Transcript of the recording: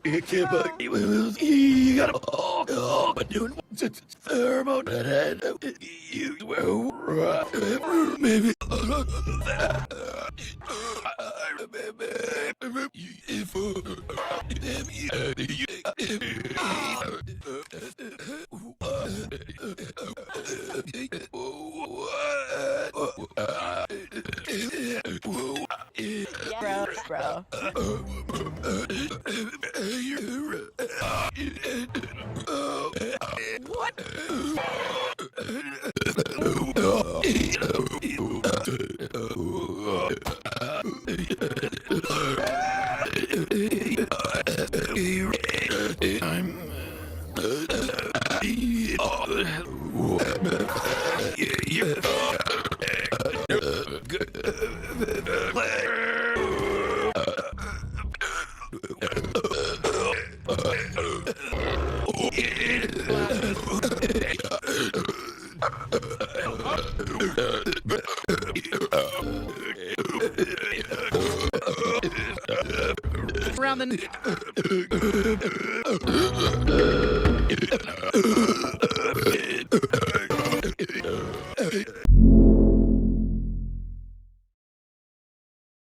You can't bug me. You gotta. Oh, but doing thermo. You will. Maybe. Yeah, bro. Around the